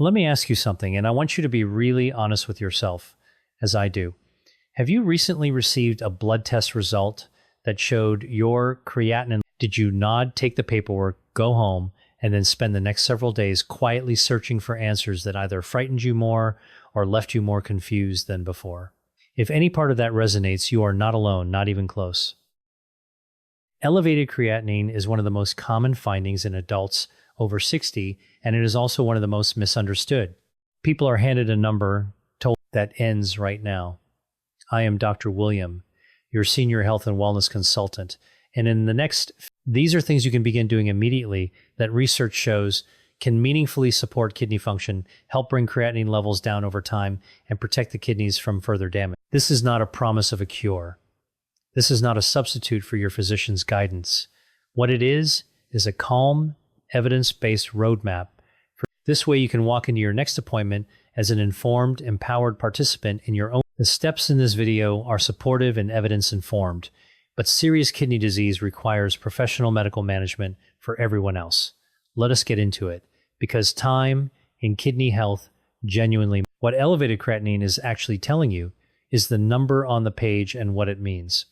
Let me ask you something, and I want you to be really honest with yourself, as I do. Have you recently received a blood test result that showed your creatinine? Did you nod, take the paperwork, go home, and then spend the next several days quietly searching for answers that either frightened you more or left you more confused than before? If any part of that resonates, you are not alone, not even close. Elevated creatinine is one of the most common findings in adults over 60, and it is also one of the most misunderstood. People are handed a number told that ends right now. I am Dr. William, your senior health and wellness consultant, and these are things you can begin doing immediately that research shows can meaningfully support kidney function, help bring creatinine levels down over time, and protect the kidneys from further damage. This is not a promise of a cure. This is not a substitute for your physician's guidance. What it is a calm, evidence-based roadmap. This way you can walk into your next appointment as an informed, empowered participant in your own. The steps in this video are supportive and evidence-informed, but serious kidney disease requires professional medical management for everyone else. Let us get into it, because time in kidney health genuinely. What elevated creatinine is actually telling you is the number on the page and what it means.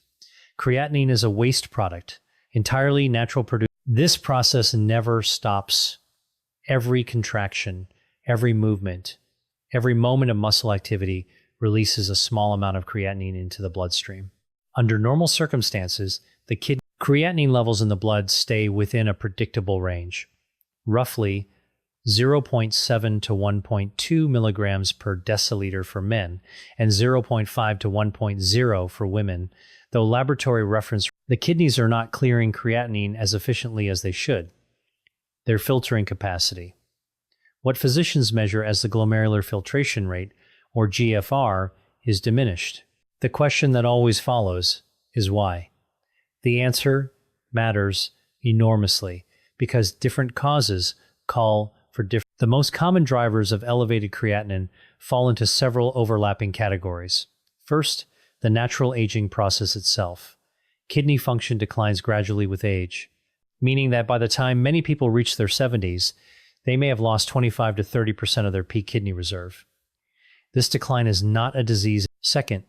Creatinine is a waste product, entirely natural produced. This process never stops. Every contraction, every movement, every moment of muscle activity releases a small amount of creatinine into the bloodstream. Under normal circumstances, the creatinine levels in the blood stay within a predictable range, roughly 0.7 to 1.2 milligrams per deciliter for men and 0.5 to 1.0 for women, though laboratory reference. The kidneys are not clearing creatinine as efficiently as they should. Their filtering capacity, what physicians measure as the glomerular filtration rate, or GFR, is diminished. The question that always follows is why? The answer matters enormously because different causes call for different. The most common drivers of elevated creatinine fall into several overlapping categories. First, the natural aging process itself. Kidney function declines gradually with age, meaning that by the time many people reach their 70s, they may have lost 25 to 30% of their peak kidney reserve. This decline is not a disease. Second,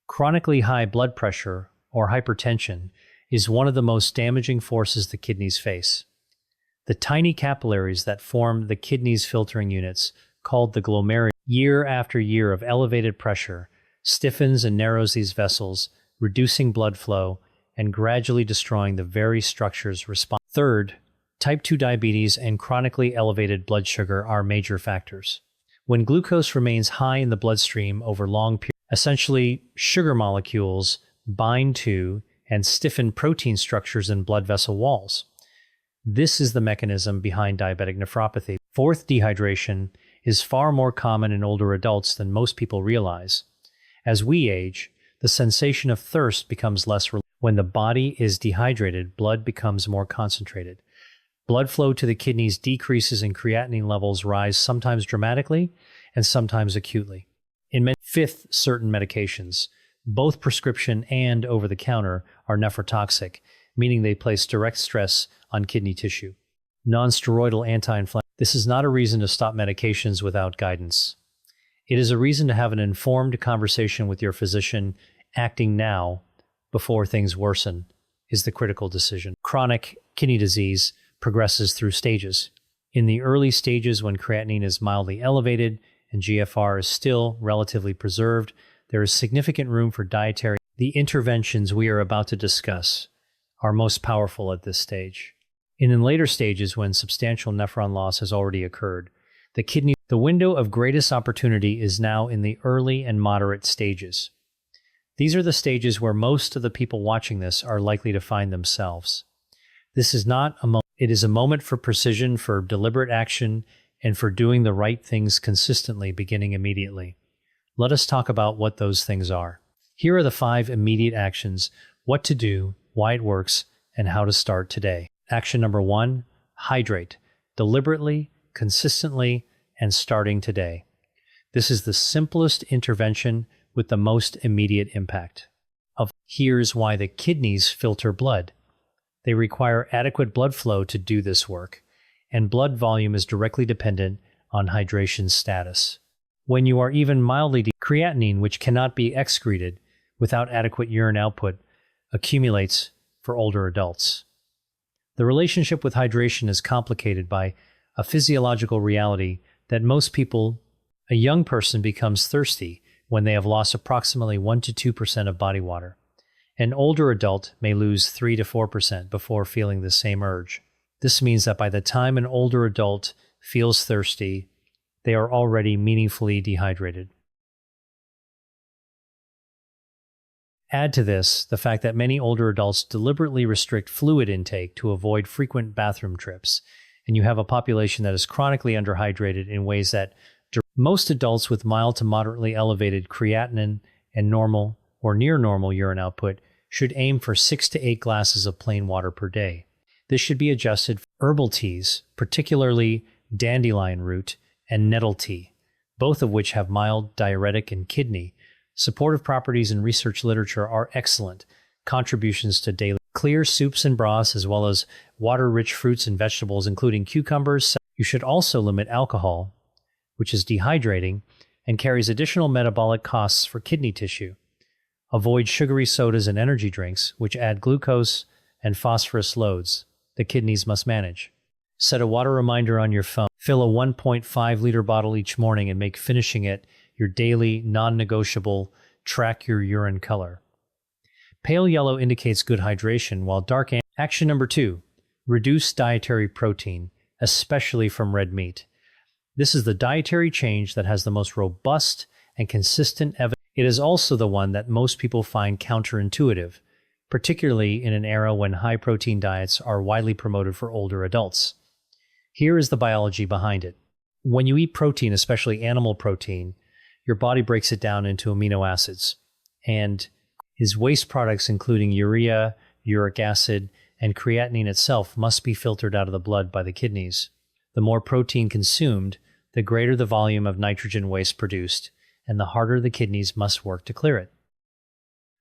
chronically high blood pressure or hypertension is one of the most damaging forces the kidneys face. The tiny capillaries that form the kidney's filtering units, called the glomeruli, year after year of elevated pressure, stiffens and narrows these vessels, reducing blood flow and gradually destroying the very structures responsible. Third, type 2 diabetes and chronically elevated blood sugar are major factors. When glucose remains high in the bloodstream over long periods, essentially sugar molecules bind to and stiffen protein structures in blood vessel walls. This is the mechanism behind diabetic nephropathy. Fourth, dehydration is far more common in older adults than most people realize. As we age, the sensation of thirst becomes less. When the body is dehydrated, blood becomes more concentrated. Blood flow to the kidneys decreases and creatinine levels rise sometimes dramatically and sometimes acutely. Fifth, certain medications, both prescription and over-the-counter, are nephrotoxic, meaning they place direct stress on kidney tissue. Non-steroidal anti-inflammatory. This is not a reason to stop medications without guidance. It is a reason to have an informed conversation with your physician. Acting now, before things worsen, is the critical decision. Chronic kidney disease progresses through stages. In the early stages, when creatinine is mildly elevated and GFR is still relatively preserved, there is significant room for dietary. The interventions we are about to discuss are most powerful at this stage. In later stages, when substantial nephron loss has already occurred, the window of greatest opportunity is now in the early and moderate stages. These are the stages where most of the people watching this are likely to find themselves. This is not a moment. It is a moment for precision, for deliberate action, and for doing the right things consistently, beginning immediately. Let us talk about what those things are. Here are the 5 immediate actions: what to do, why it works, and how to start today. Action number 1, hydrate, deliberately, consistently, and starting today. This is the simplest intervention with the most immediate impact. Here's why the kidneys filter blood. They require adequate blood flow to do this work, and blood volume is directly dependent on hydration status. When you are even mildly creatinine, which cannot be excreted without adequate urine output, accumulates for older adults. The relationship with hydration is complicated by a physiological reality that a young person becomes thirsty when they have lost approximately 1 to 2% of body water. An older adult may lose 3 to 4% before feeling the same urge. This means that by the time an older adult feels thirsty, they are already meaningfully dehydrated. Add to this the fact that many older adults deliberately restrict fluid intake to avoid frequent bathroom trips, and you have a population that is chronically underhydrated in ways that most adults with mild to moderately elevated creatinine and normal or near normal urine output should aim for 6 to 8 glasses of plain water per day. This should be adjusted for herbal teas, particularly dandelion root and nettle tea, both of which have mild diuretic and kidney supportive properties in research literature are excellent contributions to daily clear soups and broths, as well as water-rich fruits and vegetables, including cucumbers. You should also limit alcohol, which is dehydrating and carries additional metabolic costs for kidney tissue. Avoid sugary sodas and energy drinks, which add glucose and phosphorus loads the kidneys must manage. Set a water reminder on your phone. Fill a 1.5-liter bottle each morning and make finishing it your daily, non-negotiable. Track your urine color. Pale yellow indicates good hydration, while dark Action number 2. Reduce dietary protein, especially from red meat. This is the dietary change that has the most robust and consistent evidence. It is also the one that most people find counterintuitive, particularly in an era when high-protein diets are widely promoted for older adults. Here is the biology behind it. When you eat protein, especially animal protein, your body breaks it down into amino acids, and his waste products, including urea, uric acid, and creatinine itself, must be filtered out of the blood by the kidneys. The more protein consumed, the greater the volume of nitrogen waste produced, and the harder the kidneys must work to clear it.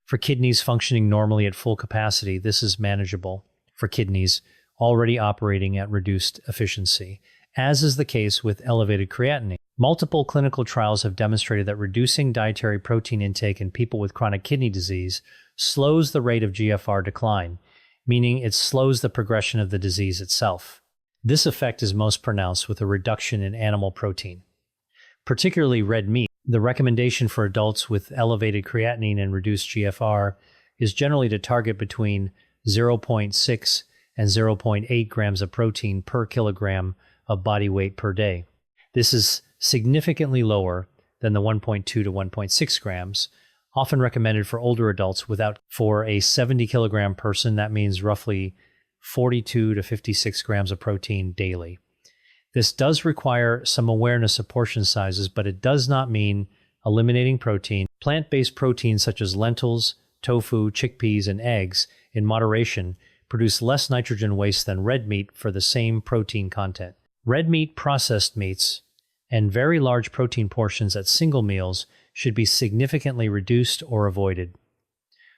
For kidneys functioning normally at full capacity, this is manageable for kidneys already operating at reduced efficiency, as is the case with elevated creatinine. Multiple clinical trials have demonstrated that reducing dietary protein intake in people with chronic kidney disease slows the rate of GFR decline, meaning it slows the progression of the disease itself. This effect is most pronounced with a reduction in animal protein, particularly red meat. The recommendation for adults with elevated creatinine and reduced GFR is generally to target between 0.6 and 0.8 grams of protein per kilogram of body weight per day. This is significantly lower than the 1.2 to 1.6 grams, often recommended for older adults. For a 70 kilogram person, that means roughly 42 to 56 grams of protein daily. This does require some awareness of portion sizes, but it does not mean eliminating protein. Plant-based proteins such as lentils, tofu, chickpeas, and eggs, in moderation, produce less nitrogen waste than red meat for the same protein content. Red meat, processed meats, and very large protein portions at single meals should be significantly reduced or avoided.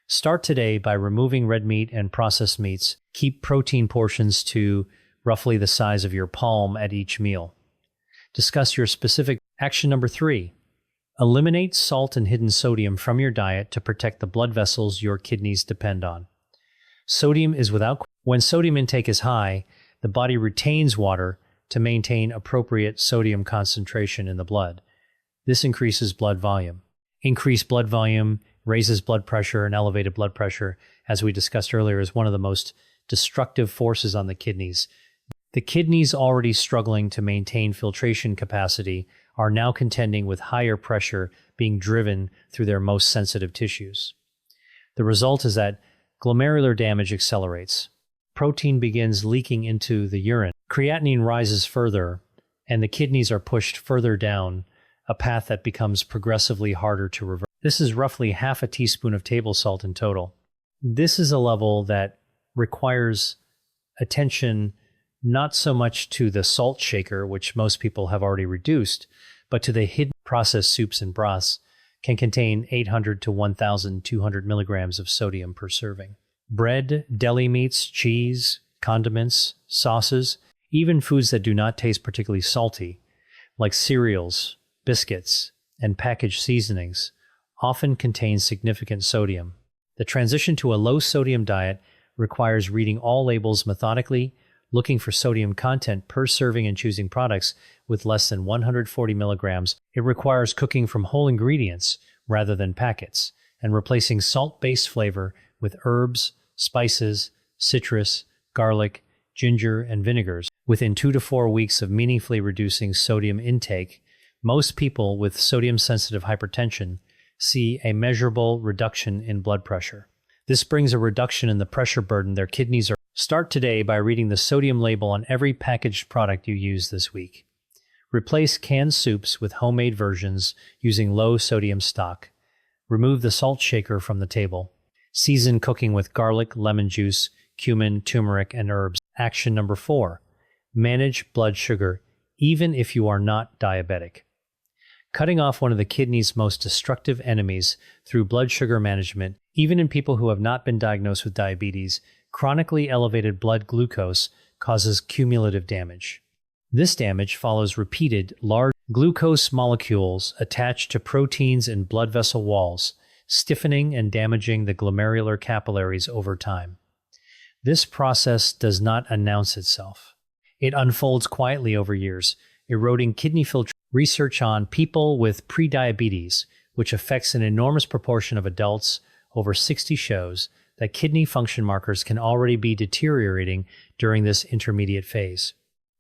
Start today by removing red meat and processed meats. Keep protein portions to roughly the size of your palm at each meal. Discuss your specific. Action number 3. Eliminate salt and hidden sodium from your diet to protect the blood vessels your kidneys depend on. Sodium is When sodium intake is high, the body retains water to maintain appropriate sodium concentration in the blood. This increases blood volume. Increased blood volume raises blood pressure, and elevated blood pressure, as we discussed earlier, is one of the most destructive forces on the kidneys. The kidneys, already struggling to maintain filtration capacity, are now contending with higher pressure being driven through their most sensitive tissues. The result is that glomerular damage accelerates. Protein begins leaking into the urine. Creatinine rises further, and the kidneys are pushed further down, a path that becomes progressively harder to reverse. This is roughly half a teaspoon of table salt in total. This is a level that requires attention not so much to the salt shaker, which most people have already reduced, but to the hidden. Processed soups and broths can contain 800 to 1,200 milligrams of sodium per serving. Bread, deli meats, cheese, condiments, sauces, even foods that do not taste particularly salty, like cereals, biscuits, and packaged seasonings, often contain significant sodium. The transition to a low-sodium diet requires reading all labels methodically, looking for sodium content per serving and choosing products with less than 140 milligrams. It requires cooking from whole ingredients rather than packets, and replacing salt-based flavor with herbs, spices, citrus, garlic, ginger, and vinegars. Within 2 to 4 weeks of meaningfully reducing sodium intake, most people with sodium-sensitive hypertension see a measurable reduction in blood pressure. This brings a reduction in the pressure burden their kidneys are. Start today by reading the sodium label on every packaged product you use this week. Replace canned soups with homemade versions using low sodium stock. Remove the salt shaker from the table. Season cooking with garlic, lemon juice, cumin, turmeric, and herbs. Action number 4. Manage blood sugar, even if you are not diabetic. Cutting off one of the kidney's most destructive enemies through blood sugar management, even in people who have not been diagnosed with diabetes, chronically elevated blood glucose causes cumulative damage. This damage follows repeated large glucose molecules attached to proteins in blood vessel walls, stiffening and damaging the glomerular capillaries over time. This process does not announce itself. It unfolds quietly over years, eroding kidney filtration. Research on people with prediabetes, which affects an enormous proportion of adults, over 60 shows that kidney function markers can already be deteriorating during this intermediate phase.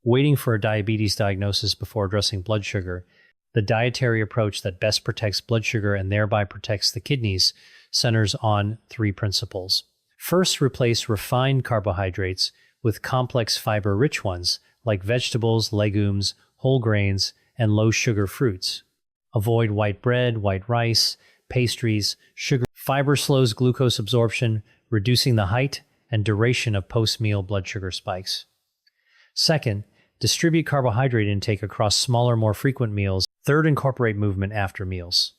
Waiting for a diabetes diagnosis before addressing blood sugar, the dietary approach that best protects blood sugar and thereby protects the kidneys centers on 3 principles. First, replace refined carbohydrates with complex fiber-rich ones like vegetables, legumes, whole grains, and low-sugar fruits. Avoid white bread, white rice, pastries, sugar. Fiber slows glucose absorption, reducing the height and duration of post-meal blood sugar spikes. Second, distribute carbohydrate intake across smaller, more frequent meals. Third, incorporate movement after meals.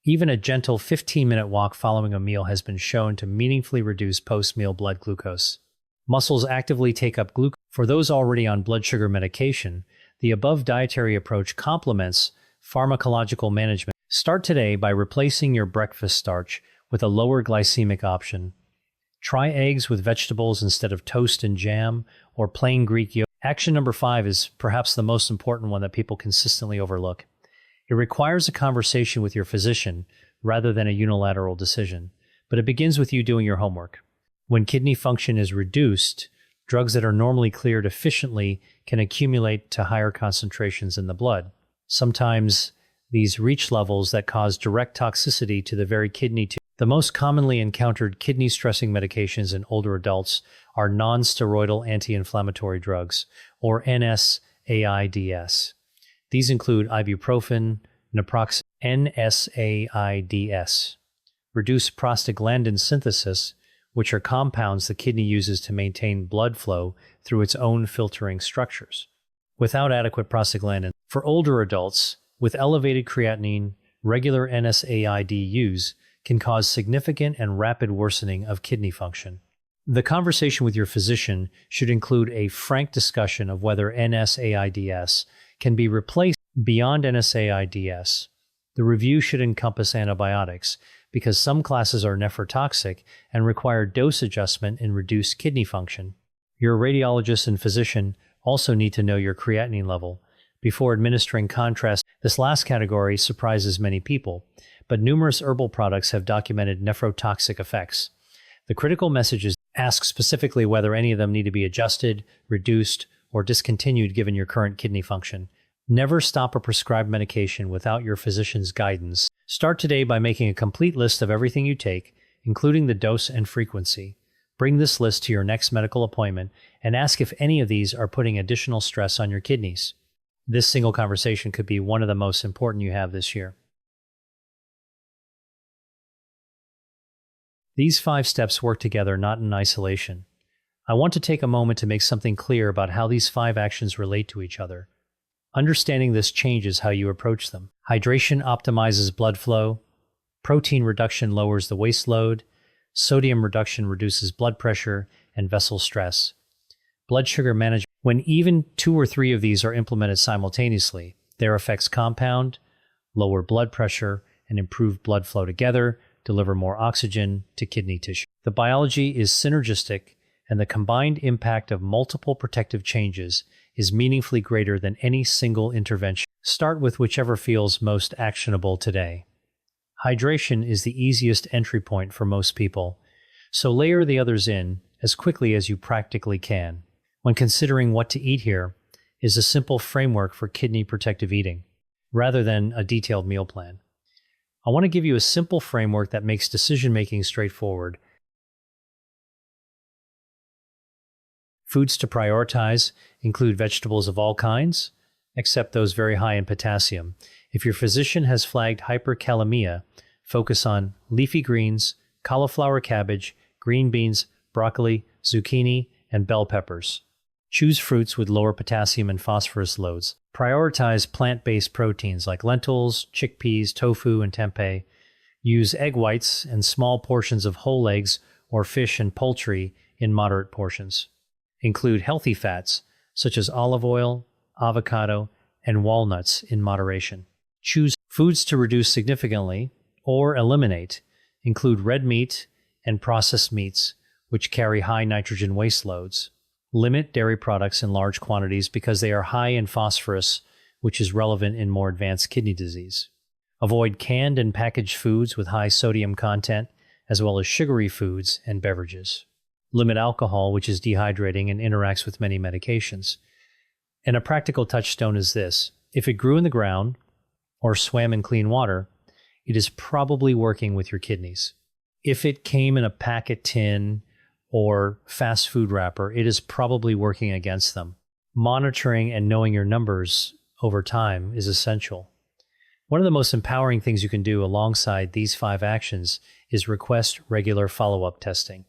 Even a gentle 15-minute walk following a meal has been shown to meaningfully reduce post-meal blood glucose. Muscles actively take up glucose. For those already on blood sugar medication, the above dietary approach complements pharmacological management. Start today by replacing your breakfast starch with a lower glycemic option. Try eggs with vegetables instead of toast and jam or plain Greek yogurt. Action number 5 is perhaps the most important one that people consistently overlook. It requires a conversation with your physician rather than a unilateral decision, but it begins with you doing your homework. When kidney function is reduced, drugs that are normally cleared efficiently can accumulate to higher concentrations in the blood. Sometimes these reach levels that cause direct toxicity to the very kidney too. The most commonly encountered kidney-stressing medications in older adults are non-steroidal anti-inflammatory drugs, or NSAIDs. These include ibuprofen, naproxen, NSAIDs. Reduce prostaglandin synthesis, which are compounds the kidney uses to maintain blood flow through its own filtering structures. Without adequate prostaglandin, for older adults with elevated creatinine, regular NSAID use can cause significant and rapid worsening of kidney function. The conversation with your physician should include a frank discussion of whether NSAIDs can be replaced beyond NSAIDs. The review should encompass antibiotics, because some classes are nephrotoxic and require dose adjustment in reduced kidney function. Your radiologist and physician also need to know your creatinine level before administering contrast. This last category surprises many people, but numerous herbal products have documented nephrotoxic effects. The critical message is ask specifically whether any of them need to be adjusted, reduced, or discontinued given your current kidney function. Never stop a prescribed medication without your physician's guidance. Start today by making a complete list of everything you take, including the dose and frequency. Bring this list to your next medical appointment and ask if any of these are putting additional stress on your kidneys. This single conversation could be one of the most important you have this year. These 5 steps work together, not in isolation. I want to take a moment to make something clear about how these 5 actions relate to each other. Understanding this changes how you approach them. Hydration optimizes blood flow. Protein reduction lowers the waste load. Sodium reduction reduces blood pressure and vessel stress. Blood sugar management. When even 2 or 3 of these are implemented simultaneously, Their effects compound, lower blood pressure, and improve blood flow together, deliver more oxygen to kidney tissue. The biology is synergistic, and the combined impact of multiple protective changes is meaningfully greater than any single intervention. Start with whichever feels most actionable today. Hydration is the easiest entry point for most people, so layer the others in as quickly as you practically can. When considering what to eat here is a simple framework for kidney protective eating, rather than a detailed meal plan. I want to give you a simple framework that makes decision-making straightforward. Foods to prioritize include vegetables of all kinds, except those very high in potassium. If your physician has flagged hyperkalemia, focus on leafy greens, cauliflower cabbage, green beans, broccoli, zucchini, and bell peppers. Choose fruits with lower potassium and phosphorus loads. Prioritize plant-based proteins like lentils, chickpeas, tofu, and tempeh. Use egg whites and small portions of whole eggs or fish and poultry in moderate portions. Include healthy fats such as olive oil, avocado, and walnuts in moderation. Choose foods to reduce significantly or eliminate. Include red meat and processed meats, which carry high nitrogen waste loads. Limit dairy products in large quantities because they are high in phosphorus, which is relevant in more advanced kidney disease. Avoid canned and packaged foods with high sodium content, as well as sugary foods and beverages. Limit alcohol, which is dehydrating and interacts with many medications. And a practical touchstone is this: if it grew in the ground or swam in clean water, it is probably working with your kidneys. If it came in a packet tin or fast food wrapper, it is probably working against them. Monitoring and knowing your numbers over time is essential. One of the most empowering things you can do alongside these 5 actions is request regular follow-up testing.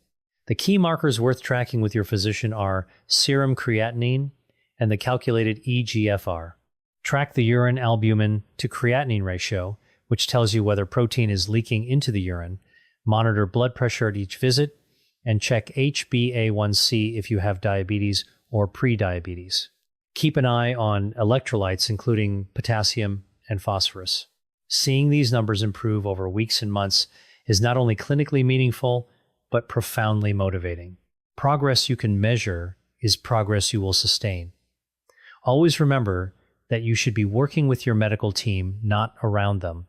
The key markers worth tracking with your physician are serum creatinine and the calculated eGFR. Track the urine albumin to creatinine ratio, which tells you whether protein is leaking into the urine. Monitor blood pressure at each visit, and check HbA1c if you have diabetes or prediabetes. Keep an eye on electrolytes, including potassium and phosphorus. Seeing these numbers improve over weeks and months is not only clinically meaningful, but profoundly motivating. Progress you can measure is progress you will sustain. Always remember that you should be working with your medical team, not around them.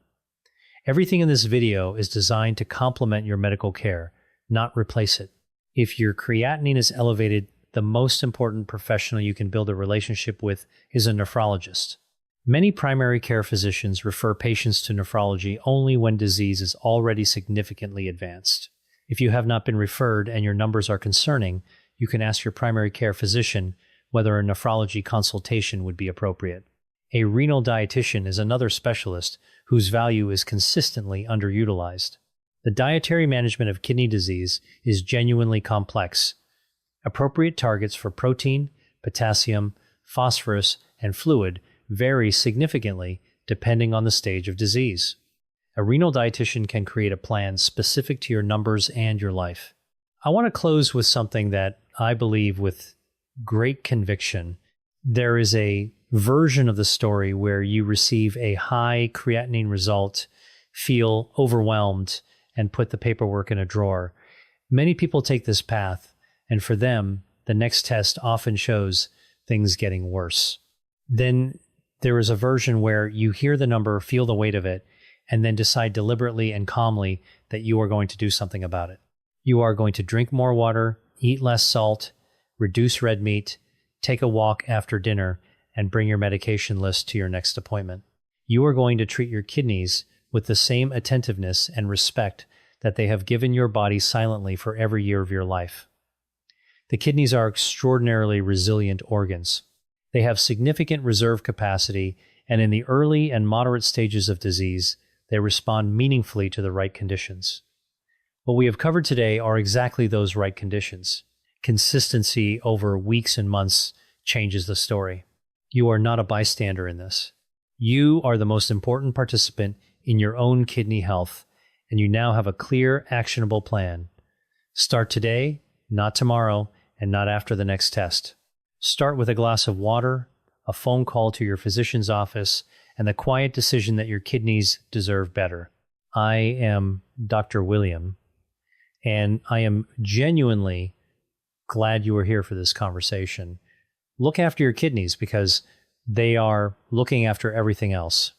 Everything in this video is designed to complement your medical care, not replace it. If your creatinine is elevated, the most important professional you can build a relationship with is a nephrologist. Many primary care physicians refer patients to nephrology only when disease is already significantly advanced. If you have not been referred and your numbers are concerning, you can ask your primary care physician whether a nephrology consultation would be appropriate. A renal dietitian is another specialist whose value is consistently underutilized. The dietary management of kidney disease is genuinely complex. Appropriate targets for protein, potassium, phosphorus, and fluid vary significantly depending on the stage of disease. A renal dietitian can create a plan specific to your numbers and your life. I want to close with something that I believe with great conviction. There is a version of the story where you receive a high creatinine result, feel overwhelmed, and put the paperwork in a drawer. Many people take this path, and for them, the next test often shows things getting worse. Then there is a version where you hear the number, feel the weight of it, and then decide deliberately and calmly that you are going to do something about it. You are going to drink more water, eat less salt, reduce red meat, take a walk after dinner, and bring your medication list to your next appointment. You are going to treat your kidneys with the same attentiveness and respect that they have given your body silently for every year of your life. The kidneys are extraordinarily resilient organs. They have significant reserve capacity, and in the early and moderate stages of disease, they respond meaningfully to the right conditions. What we have covered today are exactly those right conditions. Consistency over weeks and months changes the story. You are not a bystander in this. You are the most important participant in your own kidney health, and you now have a clear, actionable plan. Start today, not tomorrow, and not after the next test. Start with a glass of water, a phone call to your physician's office, and the quiet decision that your kidneys deserve better. I am Dr. William, and I am genuinely glad you were here for this conversation. Look after your kidneys because they are looking after everything else.